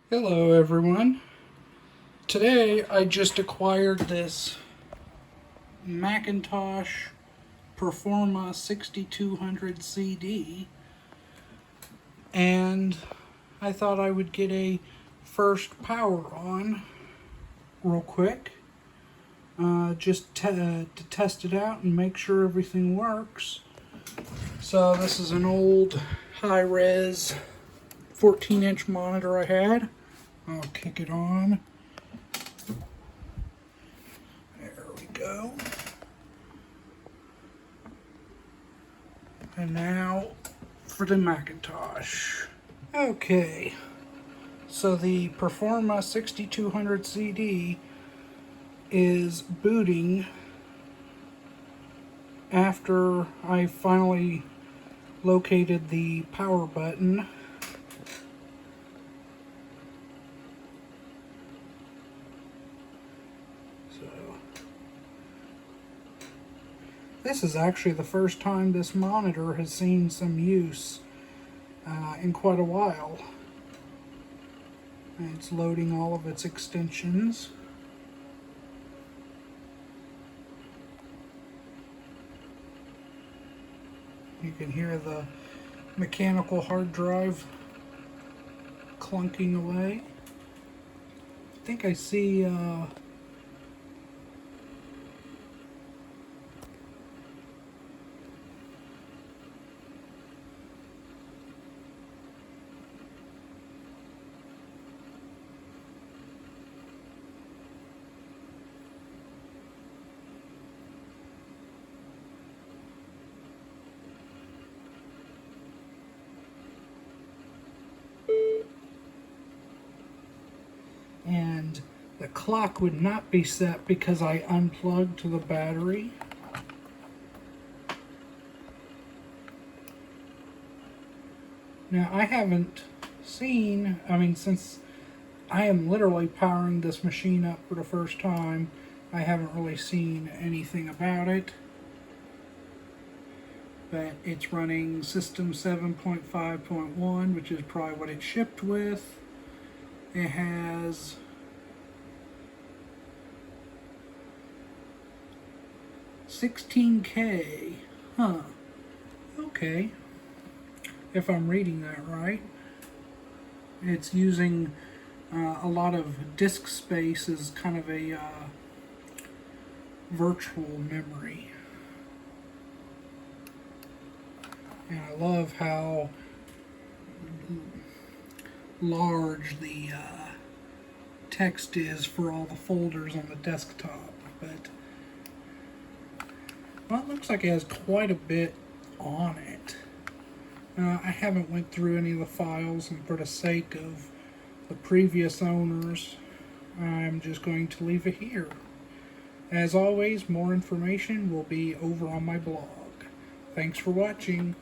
Hello everyone. Today I just acquired this Macintosh Performa 6200CD and I thought I would get a first power on real quick just to test it out and make sure everything works. So this is an old high-res 14-inch monitor I had. I'll kick it on. There we go. And now for the Macintosh. Okay, so the Performa 6200CD is booting after I finally located the power button. This is actually the first time this monitor has seen some use in quite a while. And it's loading all of its extensions. You can hear the mechanical hard drive clunking away. I think I see and the clock would not be set because I unplugged the battery. Now I haven't seen, since I am literally powering this machine up for the first time, I haven't really seen anything about it. But it's running System 7.5.1, which is probably what it shipped with. It has $16K. Huh. Okay. If I'm reading that right. It's using a lot of disk space as kind of a virtual memory. And I love how large the text is for all the folders on the desktop. But well, it looks like it has quite a bit on it. I haven't went through any of the files, and for the sake of the previous owners, I'm just going to leave it here. As always, more information will be over on my blog. Thanks for watching.